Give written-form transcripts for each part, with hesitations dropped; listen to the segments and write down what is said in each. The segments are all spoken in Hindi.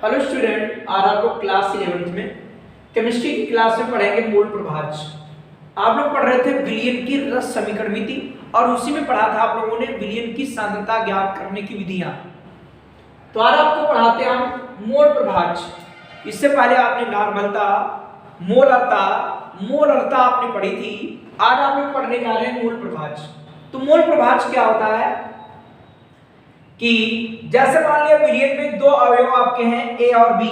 हेलो स्टूडेंट, आज आप लोग क्लास 11th में केमिस्ट्री की क्लास में पढ़ेंगे मोल प्रभाज्य। आप लोग पढ़ रहे थे विलयन की रस समीकरण विधि और उसी में पढ़ा था आप लोगों ने विलयन की सांद्रता ज्ञात करने की विधियां। तो आज आपको पढ़ाते हैं हम मोल प्रभाज्य। इससे पहले आपने नॉर्मलता, मोलरता आपने पढ़ी थी। आज आप लोग पढ़ने जा रहे हैं मोल प्रभाज्य। तो मोल प्रभाज्य क्या होता है कि जैसे मान लिया विलयन में दो अवयव आपके हैं ए और बी।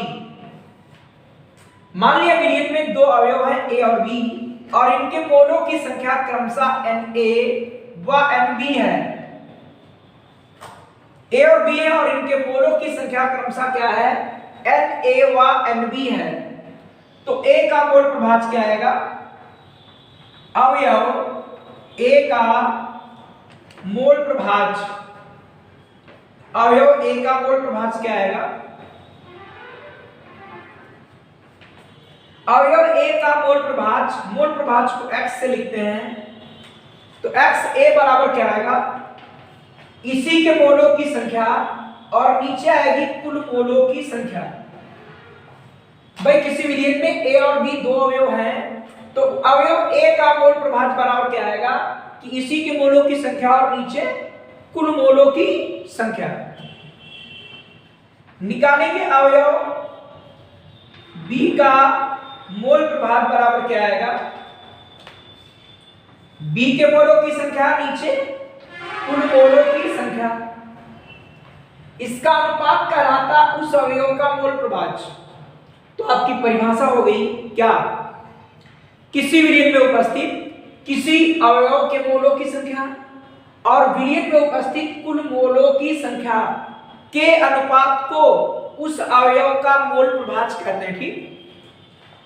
मान लिया विलयन में दो अवयव हैं ए और बी और इनके मोलों की संख्या क्रमशः Na व Nb है। ए और बी है और इनके मोलों की संख्या क्रमशः क्या है? Na व Nb है। तो ए का मोल प्रभाज्य क्या आएगा? अवयव ए का मोल प्रभाज्य, अवयव ए का मोल प्रभाज्य क्या आएगा? अवयव ए का मोल प्रभाज्य को x से लिखते हैं। तो x a बराबर क्या आएगा? इसी के मोलों की संख्या और नीचे आएगी कुल मोलों की संख्या। भाई किसी विलयन में a और b दो अवयव हैं, तो अवयव a का मोल प्रभाज्य बराबर क्या आएगा कि इसी के मोलों की संख्या और नीचे कुल मोलों की संख्या। निकालेंगे अवयव B का मोल प्रभाज्य बराबर क्या आएगा? B के मोलों की संख्या नीचे कुल मोलों की संख्या। इसका अनुपात कहलाता उस अवयव का मोल प्रभाज्य। तो आपकी परिभाषा हो गई क्या? किसी विलयन में उपस्थित किसी अवयव के मोलों की संख्या और विलयन में उपस्थित कुल मोलों की संख्या के अनुपात को उस अवयव का मोल प्रभाज्य कहते हैं। ठीक,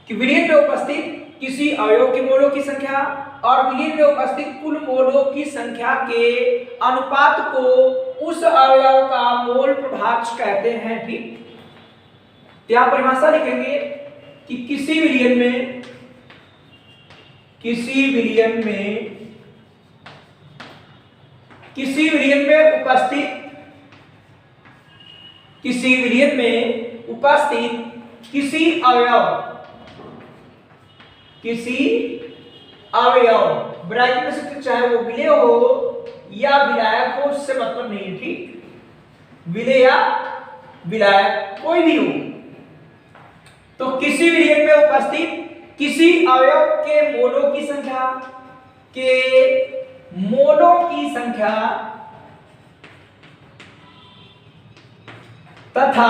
कि विलयन में उपस्थित किसी अवयव के मोलों की संख्या और विलयन में उपस्थित कुल मोलों की संख्या के अनुपात को उस अवयव का मोल प्रभाज्य कहते हैं। ठीक, यहां परिभाषा लिखेंगे कि किसी विलयन में उपस्थित किसी अवयव ब्रैकेट में से चाहे वो विलेय हो या विलायक हो, उससे मतलब नहीं है। ठीक, विलेय या विलायक कोई भी हो, तो किसी विलयन में उपस्थित किसी अवयव के मोलों की संख्या तथा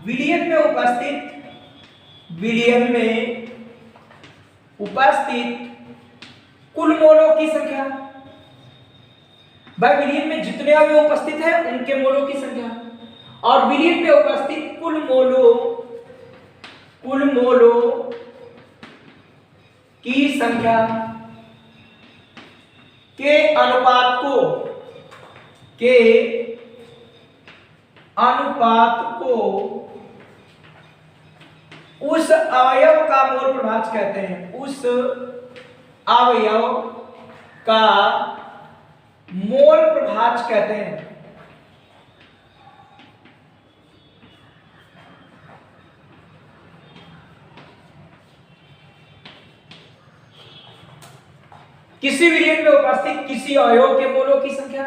विलयन में उपस्थित कुल मोलों की संख्या। भाई विलयन में जितने अवयव उपस्थित हैं उनके मोलों की संख्या और विलयन में उपस्थित कुल मोलों की संख्या के अनुपात को उस अवयव का मोल प्रभाज्य कहते हैं। उस अवयव का मोल प्रभाज्य कहते हैं। किसी विलयन में उपस्थित किसी अवयव के मोलों की संख्या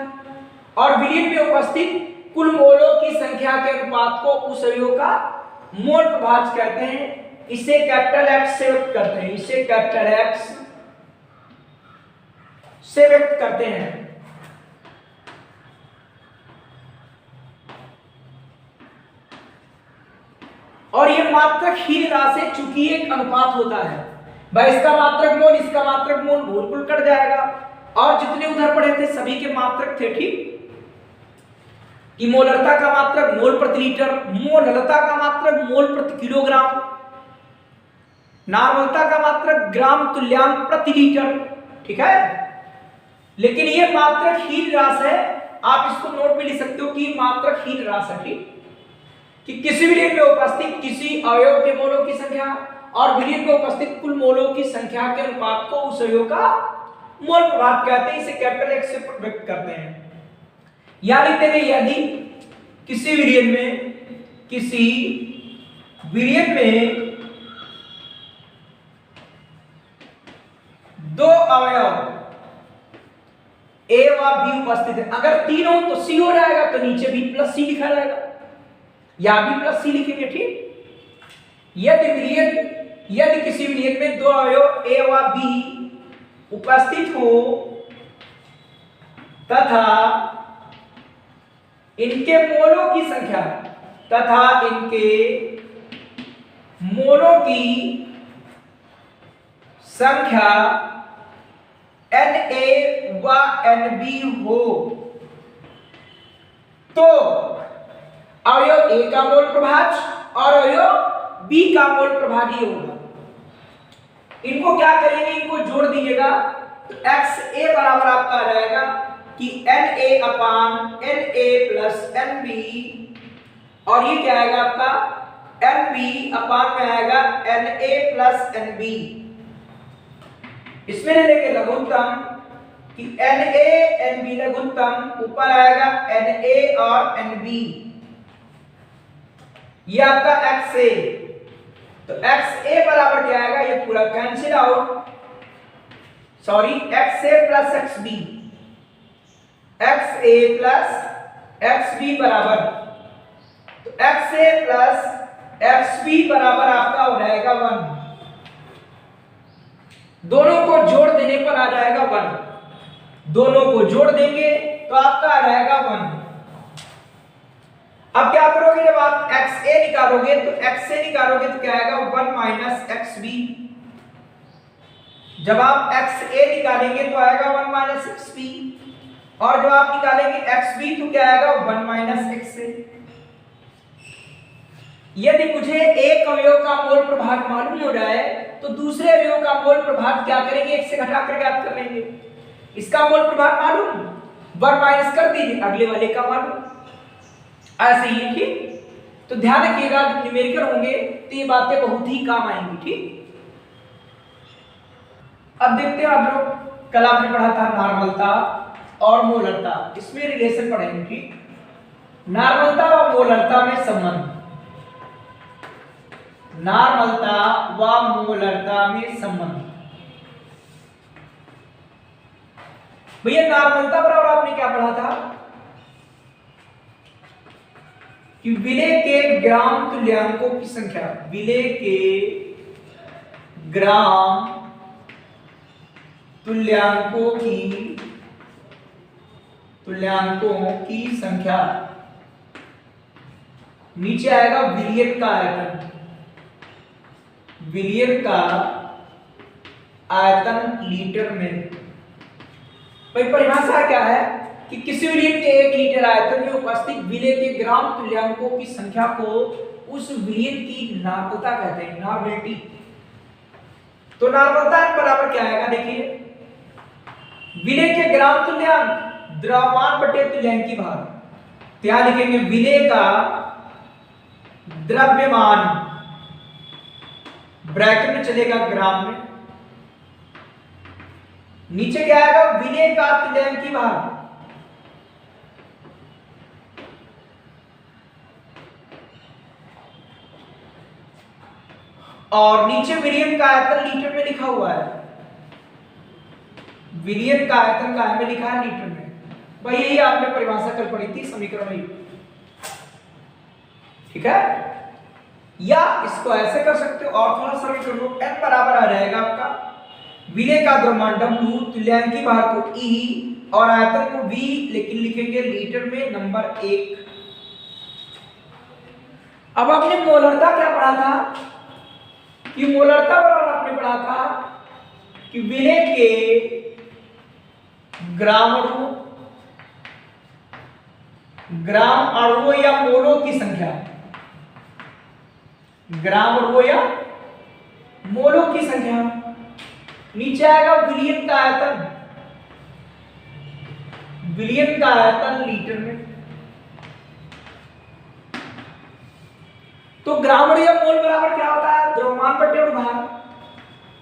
और विलयन में उपस्थित कुल मोलों की संख्या के अनुपात को उस अवयव का मोल प्रभाज्य कहते हैं। इसे कैपिटल X से व्यक्त करते हैं। और ये मात्रक हीन राशि चूंकि एक अनुपात होता है। भाई इसका मात्रक मोल बिल्कुल कट जाएगा और जितने उधर पढ़े थे सभी के मात्रक थे। ठीक, कि मोलरता का मात्रक मोल प्रति लीटर, मोललता का मात्रक मोल प्रति किलोग्राम, नॉर्मलता का मात्रक ग्राम तुल्यांक प्रति लीटर। ठीक है, लेकिन ये मात्रक हीन राशि है। आप इसको नोट में लिख सकते हो कि मात्रक हीन राशि है। ठीक, कि किसी विलयन में उपस्थित किसी अवयव के मोलों की संख्या और विलयन में उपस्थित कुल मोलों की संख्या के अनुपात को उस अवयव का मोल प्रभाज्य कहते हैं। इसे कैपिटल X से व्यक्त करते हैं। यहां लिखते हैं यदि किसी विलयन में किसी विलयन में दो अवयव ए व बी उपस्थित है, अगर तीन हो तो सी हो जाएगा, तो नीचे बी प्लस सी लिखा जाएगा, या बी प्लस सी लिखेंगे। ठीक, यदि किसी विलयन में दो अवयव ए व बी उपस्थित हो तथा इनके मोलों की संख्या Na व Nb हो तो अवयव ए का मोल प्रभाज्य और अवयव बी का मोल प्रभावी होगा। इनको क्या करेंगे, इनको जोड़ दीजिएगा, तो XA बराबर आपका आ जाएगा कि Na अपान Na प्लस Nb, और ये क्या आएगा आपका Nb अपान में आएगा Na प्लस Nb। इसमें लेंगे लघुत्तम कि Na Nb लघुत्तम, ऊपर आएगा Na और Nb, ये आपका XA, तो XA बराबर क्या आएगा, ये पूरा cancel out, sorry XA plus XB, XA plus XB बराबर, तो XA प्लस XB बराबर आपका हो जाएगा 1, दोनों को जोड़ देने पर आ जाएगा 1, दोनों को जोड़ देंगे तो आपका आ जाएगा 1। अब क्या करोगे, जब आप XA निकालोगे तो XA निकालोगे तो क्या आएगा 1 माइनस XB, जब आप XA निकालेंगे तो आएगा 1 माइनस XB, और जब आप निकालेंगे XB तो क्या आएगा 1 माइनस XA। यदि मुझे एक अवयव का मोल प्रभाग मालूम हो जाए तो दूसरे अवयव का मोल प्रभाग क्या करेंगे, एक से घटा कर ज्ञात कर लेंगे। इसका मोल प्रभाग मालूम 1 माइनस कर दीजिए, अगले वाले का मालूम, ऐसे ही। ठीक, तो ध्यान रखिएगा जब न्यूमेरिकल होंगे तो ये बातें बहुत ही काम आएंगी। ठीक, अब देखते हैं आप लोग, कल आपने पढ़ा था नॉर्मलता और मोलरता, इसमें रिलेशन पढ़ेंगे। ठीक, नॉर्मलता और मोलरता में संबंध, नॉर्मलता व मोलरता में संबंध। भैया नॉर्मलता बराबर आपने क्या पढ़ा था कि विलेय के ग्राम तुल्यांकों की संख्या, विलेय के ग्राम तुल्यांकों की संख्या, नीचे आएगा विलयन का आयतन, विलयन का आयतन लीटर में। भाई परिभाषा क्या है कि किसी विलयन के 1 लीटर आयतन में उपस्थित विलेय के ग्राम तुल्यांकों की संख्या को उस विलयन की नॉर्मलता कहते हैं, नॉर्मलिटी। तो नॉर्मलता बराबर क्या आएगा, देखिए विलेय के ग्राम तुल्यांक द्रव्यमान बटे तुल्यांकी भार, तो यहां लिखेंगे विलेय का द्रव्यमान, ब्रैकेट में चलेगा ग्राम में, नीचे क्या आएगा विलेय का तुल्यांकी भार, और नीचे विलयन का आयतन लीटर में लिखा हुआ है, विलयन का आयतन का में लिखा है लीटर में। भाई यही आपने परिभाषा कल पढ़ी थी समीकरण में, ठीक है। या इसको ऐसे कर सकते हो और थोड़ा सरल कर लो, n बराबर आ जाएगा आपका विलेय का द्रव्यमान W, तुल्यांकी भार को E और आयतन को V, लेकिन लिखेंगे लीटर में नंबर 1। अब आपने मोलरता क्या पढ़ा था कि मोलरता बराबर आपने पढ़ा था कि विलेय के ग्राम अणुओं या मोलों की संख्या, ग्राम अणुओं या मोलों की संख्या, नीचे आएगा विलयन का आयतन, विलयन का आयतन लीटर में। तो ग्राम अणु या मोल बराबर क्या होता है, द्रव्यमान बटे अणुभार,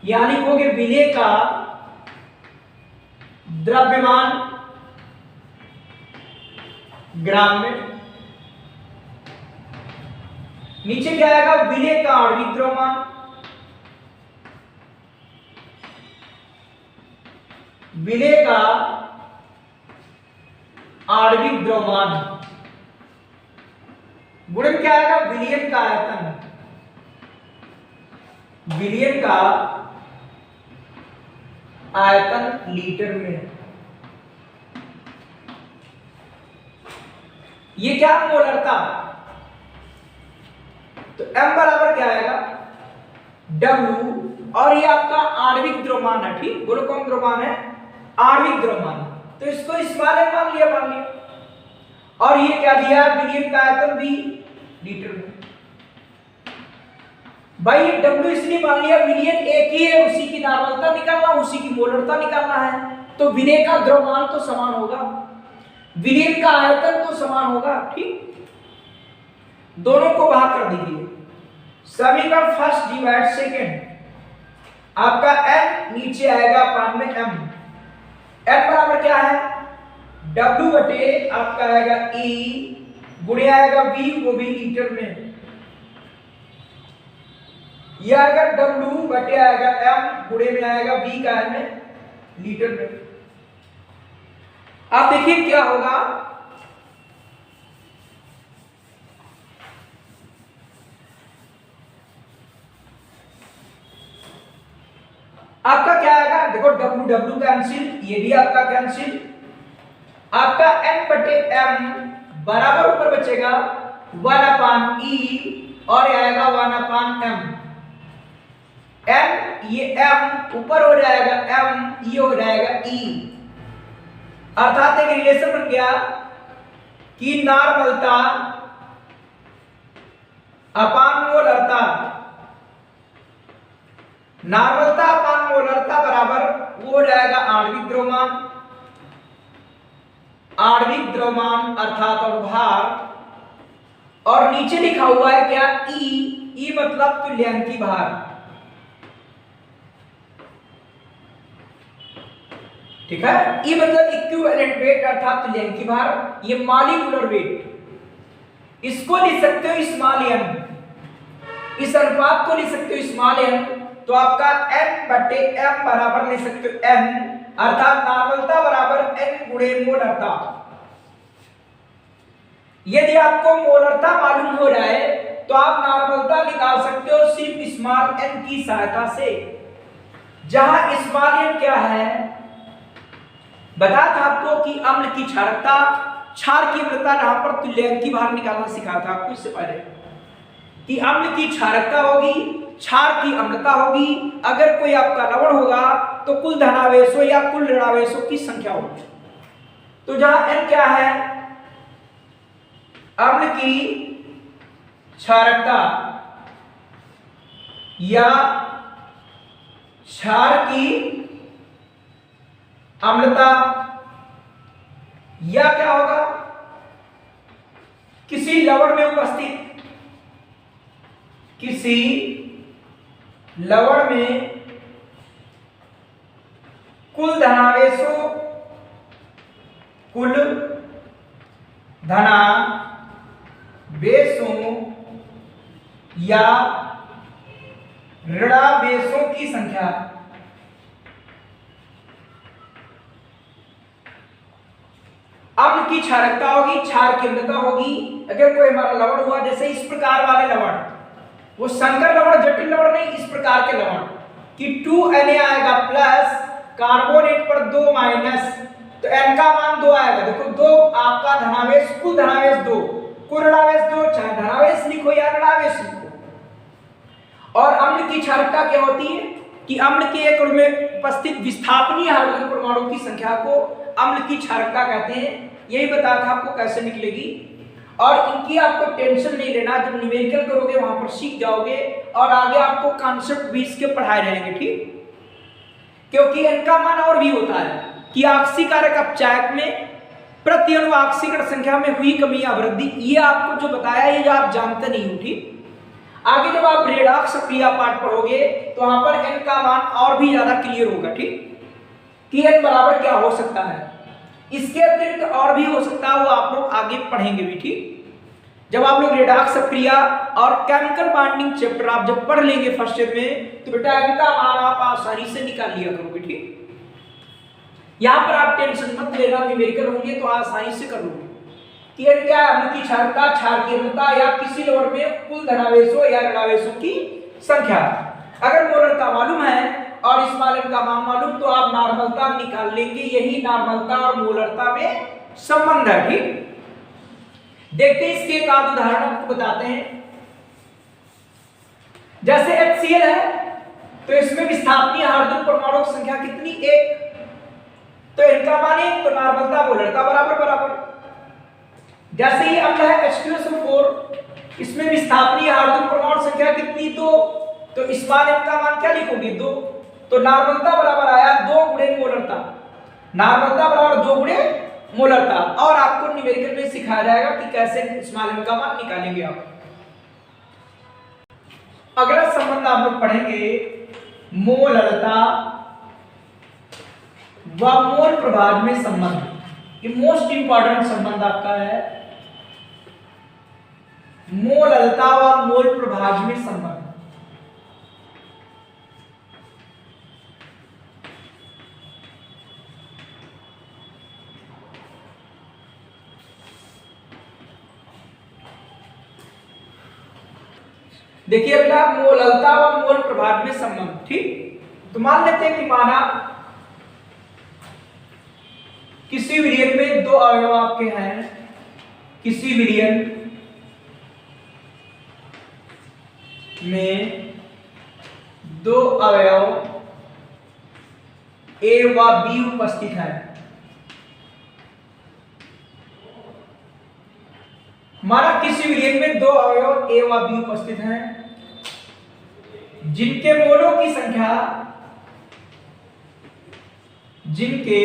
यानी लिखोगे विलेय का द्रव्यमान ग्राम में नीचे क्या आएगा, विलय का आणविक द्रव्यमान, विलय का आणविक द्रव्यमान, गुणन क्या आएगा, विलयन का आयतन, विलयन का आयतन लीटर में। ये क्या मोलरता, तो m बराबर क्या आएगा, W, और ये आपका आणविक द्रव्यमान है, ठीक, बोलो कौन द्रव्यमान है, आणविक द्रव्यमान, तो इसको स्मॉल m मान लिया, और ये क्या दिया, विलयन का आयतन भी लीटर में। भाई ये W इसलिए मान लिया, विलयन एक ही है, उसी की नॉर्मलता निकालना, उसी की मोलरता निकालना है, तो विलय का द्रव्यमान तो समान होगा, विलयन का आयतन तो समान होगा, ठीक, दोनों को भाग कर दीजिए, समीकरण फर्स्ट डिवाइड सेकंड, आपका n नीचे आएगा पान में m, n बराबर क्या है, W बटे आपका आएगा E गुणे आएगा V, वो भी लीटर में, ये आएगा W बटे आएगा M गुणे में आएगा V का है में लीटर में। आप देखिए क्या होगा, आपका क्या आएगा, देखो W W कैंसिल, ये भी आपका कैंसिल, आपका n बटे m बराबर ऊपर बचेगा 1/e और आएगा 1/m, m ये m ऊपर हो जाएगा m, ये हो जाएगा e, अर्थात एक रिलेशन बन गया कि नॉर्मलता अपान मोलरता, नॉर्मलता अपान मोलरता बराबर वो हो जाएगा आणविक द्रव्यमान, आणविक द्रव्यमान अर्थात और भार, और नीचे लिखा हुआ है क्या, E, E मतलब तुल्यांकी भार, ठीक है, E मतलब इक्विवेलेंट वेट अर्थात तुल्यांकी भार, ये मॉलिक्यूलर वेट, इसको लिख सकते हो स्मॉल n, इस अनुपात को लिख सकते हो स्मॉल n, तो आपका n बटे m बराबर ले सकते हो n, अर्थात नॉर्मलता बराबर n गुणे मोलरता। यदि आपको मोलरता मालूम हो जाए तो आप नॉर्मलता निकाल सकते हो सिर्फ स्मॉल n की सहायता से, जहां स्मॉल n क्या है, बताया था आपको कि अम्ल की क्षारकता, क्षार की अम्लता, यहां पर तुल्यांकी भार निकालना सिखाया था आपको इससे पहले, कि अम्ल की क्षारकता होगी, क्षार की अम्लता होगी, अगर कोई आपका लवण होगा तो कुल धनावेशों या कुल ऋणावेशों की संख्या होगी, तो जहां n क्या है, अम्ल की क्षारकता या क्षार की अम्लता, या क्या होगा, किसी लवण में उपस्थित, किसी लवण में कुल धनावेशों, कुल धनावेशों या ऋणावेशों की संख्या, अम्ल की क्षारकता होगी, क्षार की अम्लता होगी, अगर कोई हमारा लवण हुआ, जैसे इस प्रकार वाले लवण, वो संकर लवण, जटिल लवण नहीं, इस प्रकार के लवण कि 2Na आएगा प्लस, कार्बोनेट पर 2 माइनस, तो n का मान 2 आएगा, देखो 2 आपका धनावेश, कुल धनावेश 2, कुल ऋणावेश 2, चाहे धनावेश लिखो या ऋणावेश लिखो। और अम्ल की क्षारकता क्या होती है कि अम्ल के एक अणु में उपस्थित विस्थापनीय हाइड्रोजन परमाणु की संख्या को अम्ल की क्षारकता कहते हैं। यही बताया था आपको कैसे निकलेगी, और इनकी आपको टेंशन नहीं लेना, जब न्यूमेरिकल करोगे वहां पर सीख जाओगे और आगे आपको कॉन्सेप्ट भी इसके पढ़ाए जाएंगे, ठीक, क्योंकि इनका मान और भी होता है कि ऑक्सीकारक अपचायक में प्रति अणु ऑक्सीकरण संख्या में हुई कमी या वृद्धि, ये आपको जो बताया ये जो आप जानते नहीं हो, ठीक। आगे जब आप रेडॉक्स क्रिया पाठ पढ़ोगे तो वहां पर n का मान और भी ज्यादा क्लियर होगा, ठीक, कि n बराबर क्या हो सकता है। इसके अतिरिक्त और भी हो सकता है, वो आप लोग आगे पढ़ेंगे भी, ठीक। जब आप लोग रेडॉक्स अभिक्रिया और केमिकल बॉन्डिंग चैप्टर आप जब पढ़ लेंगे फर्स्ट ईयर में, तो बेटा अगला मान आप आसानी से निकाल लिया करोगे। ठीक, यहाँ पर आप टेंशन मत लेना, न्यूमेरिकल होंगे तो आसानी से कर लोगे। तीन क्या अम्ल की क्षारकता, क्षार की अम्लता या किसी लवण में कुल धनावेशों या ऋणावेशों की संख्या। अगर मोलरता मालूम है और स्मॉल m का मान मालूम, तो आप नॉर्मलता निकाल लेंगे। यही नॉर्मलता और मोलरता में संबंध है। ठीक, देखते हैं इसके एक आध उदाहरण आपको बताते हैं। जैसे HCl है तो इसमें विस्थापनीय हाइड्रोजन परमाणु की संख्या कितनी, 1, तो इनका मान 1, तो नॉर्मलता मोलरता बराबर बराबर। जैसे ये अम्ल है H2SO4, इसमें विस्थापनीय हाइड्रोजन परमाणु संख्या कितनी, 2, तो स्मॉल m का मान क्या लिखोगे, 2, तो नॉर्मलता बराबर आया 2 गुणे मोलरता, नॉर्मलता बराबर 2 गुणे मोलरता। और आपको न्यूमेरिकल में सिखाया जाएगा कि कैसे स्मॉल m का मान निकालेंगे आप। अगला संबंध आप लोग पढ़ेंगे मोलरता व मोल प्रभाव में संबंध। ये मोस्ट इंपॉर्टेंट संबंध आपका है, मोलरता व मोल प्रभाव में संबंध। देखिए अगला मोलरता व मोल प्रभाव में संबंध। ठीक, तो मान लेते हैं कि माना किसी विलयन में 2 अवयव आपके हैं, किसी विलयन में 2 अवयव A व B उपस्थित है। माना किसी विलयन में 2 अवयव A व B उपस्थित हैं, जिनके मोलों की संख्या, जिनके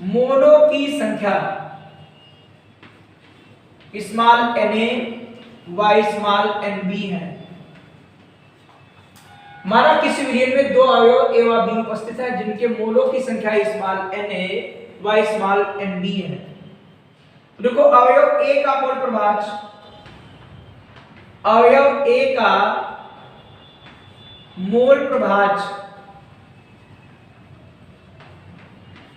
मोलों की संख्या स्मॉल Na व स्मॉल Nb है। माना किसी विलयन में 2 अवयव A व B उपस्थित है, जिनके मोलों की संख्या स्मॉल Na व स्मॉल Nb है। देखो अवयव A का मोल प्रभाव, अवयव A का मोल प्रभाव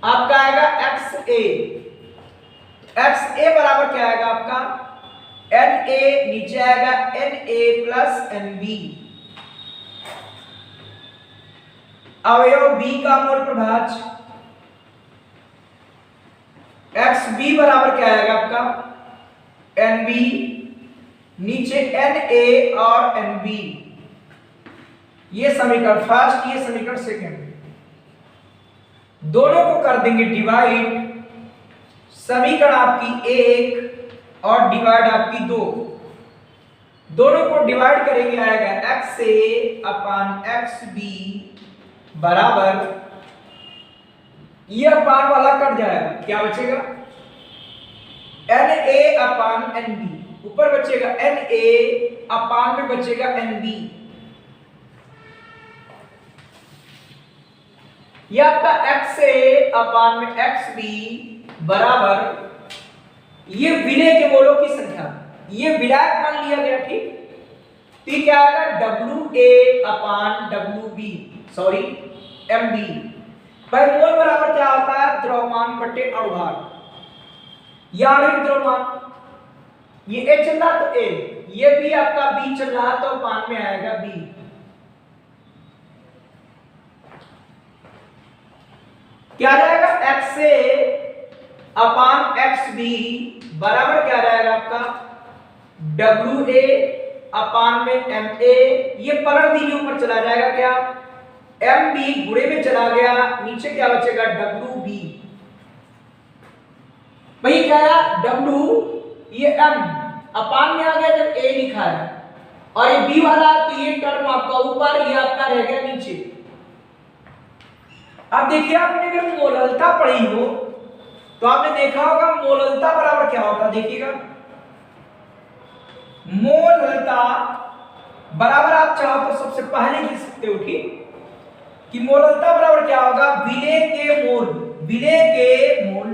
आपका आएगा XA। XA बराबर क्या आएगा आपका, Na, नीचे आएगा Na प्लस Nb। अवयव B का मोल प्रभाव XB बराबर क्या आएगा आपका, Nb, नीचे Na और Nb। ये समीकरण फर्स्ट, ये समीकरण सेकंड, दोनों को कर देंगे डिवाइड। समीकरण आपकी 1 और डिवाइड आपकी 2, दोनों को डिवाइड करेंगे, आएगा XA अपान XB बराबर, ये अपान वाला कट जाएगा, क्या बचेगा, Na अपान Nb, ऊपर बचेगा Na अपान में बचेगा Nb। यह आपका XA अपान में XB बराबर, ये विलय के मोलों की संख्या, ये विलायक मान लिया गया। ठीक, तो क्या आएगा WA अपान WB, सॉरी MB। भाई मोल बराबर क्या होता है, द्रव्यमान बटे अणुभार, या आणविक द्रव्यमान। ये A चल रहा तो A, ये भी आपका B चल रहा तो अपान में आएगा B। क्या रहेगा, XA अपान XB बराबर क्या रहेगा आपका, WA अपान में MA, ये पलट दीजिए ऊपर चला जाएगा, क्या MB गुणे में चला गया, नीचे क्या बचेगा WB। वही क्या है W, ये M अपान में आ गया जब A लिखा है, और ये B वाला तो ये टर्म आपका ऊपर, ये आपका रह गया नीचे। अब देखिए आपने अगर मोलरता पढ़ी हो तो आपने देखा होगा मोलरता बराबर क्या होता है, देखिएगा मोलरता बराबर आप चाहो तो सबसे पहले लिख सकते हो ठीक, कि मोलरता बराबर क्या होगा, विलय के मोल, विलय के मोल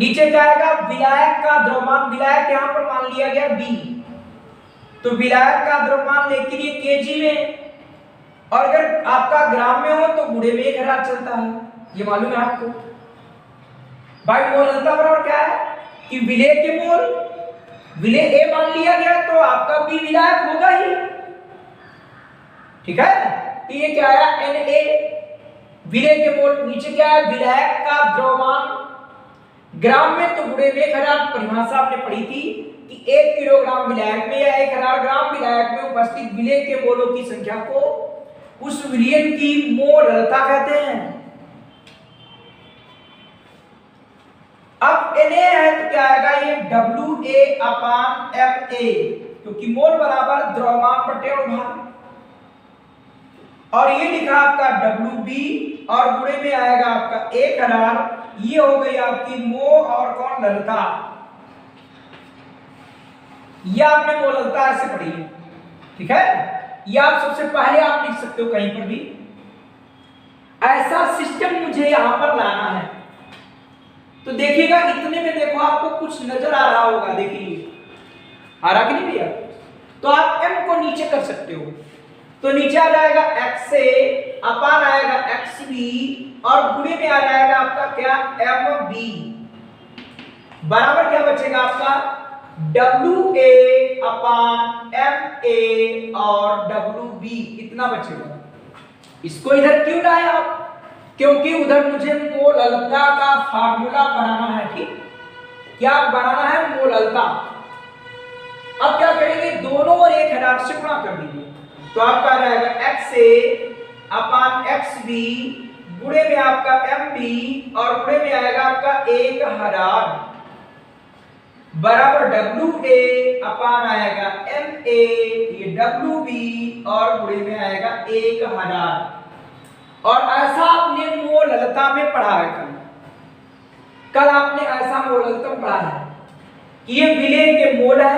नीचे क्या आएगा, विलायक का द्रव्यमान, विलायक यहां पर मान लिया गया बी, तो विलायक का द्रव्यमान लेकिन ये केजी में, और अगर आपका ग्राम में हो तो गुणे में 1000 चलता है, ये मालूम है आपको। भाई मोललता बराबर क्या है कि विलेय के मोल, विलेय ए मान लिया गया तो आपका बी विलायक होगा ही, ठीक है। तो ये क्या आया, Na विलेय के मोल, नीचे क्या है विलायक का द्रव्यमान ग्राम में तो गुणे में 1000, परिभाषा आपने पढ़ी थी कि 1 किलोग्राम विलायक में या 1000 ग्राम विलायक में उपस्थित विलेय के मोलों की संख्या को उस विलयन की मोललता कहते हैं। अब Na है तो क्या आएगा, ये WA/Ma, क्योंकि मोल बराबर द्रव्यमान बटे अणुभार, और ये लिखा आपका WB और गुणे में आएगा आपका 1000, ये हो गई आपकी मो और कौन ललता, ये आपने मोललता ऐसे पढ़ी है, ठीक है। ये आप सबसे पहले आप लिख सकते हो कहीं पर भी, ऐसा सिस्टम मुझे यहां पर लाना है। तो देखिएगा इतने में देखो आपको कुछ नजर आ रहा होगा, देखिए आ रहा कि नहीं भैया। तो आप m को नीचे कर सकते हो, तो नीचे आ जाएगा XA अपान आएगा XB और गुणे में आ जाएगा आपका क्या MB, बराबर क्या बचेगा आपका WA/MA और WB, इतना बचेगा। इसको इधर क्यों लाए आप, क्योंकि उधर मुझे मोललता का फार्मूला बनाना है, ठीक, क्या बनाना है, मोललता। अब क्या करेंगे, दोनों और 1000 से गुणा कर दीजिए, तो आपका रहेगा XA/XB गुणे में आपका MB और गुणे में आएगा आपका 1000 बराबर WA आएगा MA, ये WB और गुणे में आएगा 1000। और ऐसा आपने मोललता में पढ़ा है, कल आपने ऐसा मोललता पढ़ा है कि ये विलेय के मोल है,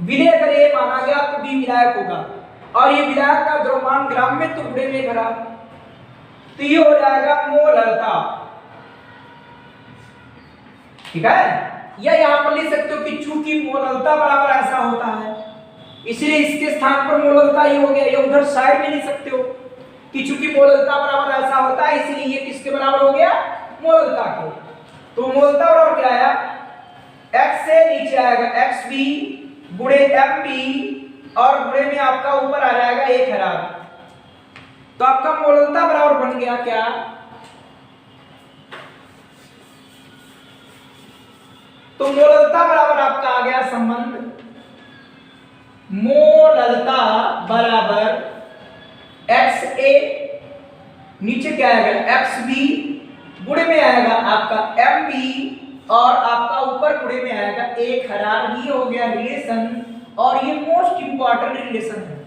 विलेय अगर ये माना गया तो बी विलायक होगा, और ये विलायक का द्रव्यमान ग्राम में तो गुणे में 1000, तो ये हो जाएगा मोललता, ठीक है। या यहां पर लिख सकते हो कि चूंकि मोललता बराबर ऐसा होता है इसलिए इसके स्थान पर मोललता ही हो गया, या उधर साइड में लिख सकते हो कि चूंकि मोललता बराबर ऐसा होता है इसलिए ये किसके बराबर हो गया, मोललता के। तो मोललता बराबर क्या आया, x से नीचे आएगा XB गुणे MB और गुणे में आपका ऊपर आ जाएगा 1000, तो आपका मोललता बराबर बन गया क्या, तो मोललता बराबर आपका आ गया संबंध, मोललता बराबर XA नीचे क्या आएगा XB गुणे में आएगा आपका MB और आपका ऊपर गुणे में आएगा 1000, ये हो गया रिलेशन, और ये मोस्ट इंपॉर्टेंट रिलेशन है।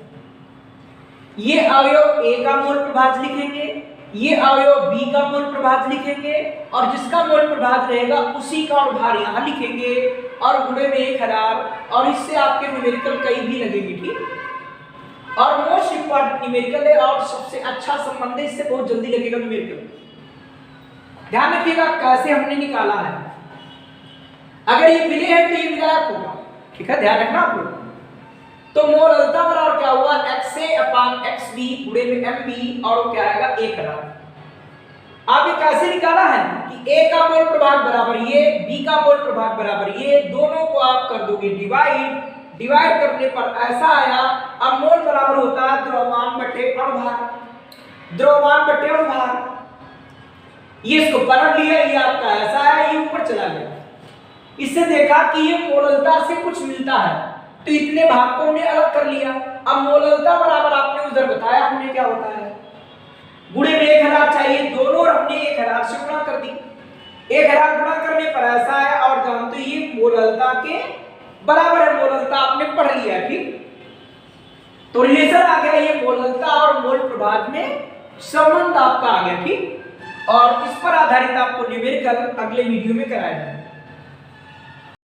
ये अवयव A का मोल प्रभाज लिखेंगे, ये अवयव B का मोल प्रभाज लिखेंगे, और जिसका मोल प्रभाज रहेगा उसी का अणुभार यहाँ लिखेंगे और गुणे में 1000, और इससे आपके न्यूमेरिकल कई भी लगेगी, ठीक। और मोस्ट इंपॉर्टेंट न्यूमेरिकल है और सबसे अच्छा संबंध है, इससे बहुत जल्दी लगेगा न्यूमेरिकल। ध्यान रखिएगा कैसे हमने निकाला है, अगर ये विलेय है तो ये विलायक होगा, ठीक है, ध्यान रखना आप लोग। तो मोललता बराबर क्या हुआ, XA/XB गुणे में MB और क्या आएगा 1000। आप ये कैसे निकाला है कि A का मोल प्रभाग बराबर ये, B का मोल प्रभाग बराबर ये, दोनों को आप कर दोगे डिवाइड करने पर ऐसा आया। अब मोल बराबर होता है द्रव्यमान बटे अणुभार, द्रव्यमान बटे अणुभार, ये इसको पलट लिया, ये आपका ऐसा है, ये ऊपर चला गया। इससे देखा कि ये मोललता से कुछ मिलता है तो इतने भाग को हमने अलग कर लिया। अब मोललता बराबर आपने उधर बताया हमने क्या होता है, गुणे में 1000 चाहिए, दोनों और हमने 1000 से गुणा कर दी, 1000 गुणा करने पर ऐसा है, और जानते हो ये मोललता के बराबर है, मोललता आपने पढ़ लिया है, ठीक। तो रिलेशन आ गया, ये मोललता और मोल प्रभाज में संबंध आपका आ गया, ठीक। और इस पर आधारित आपको न्यूमेरिकल अगले वीडियो में कराया जाएगा।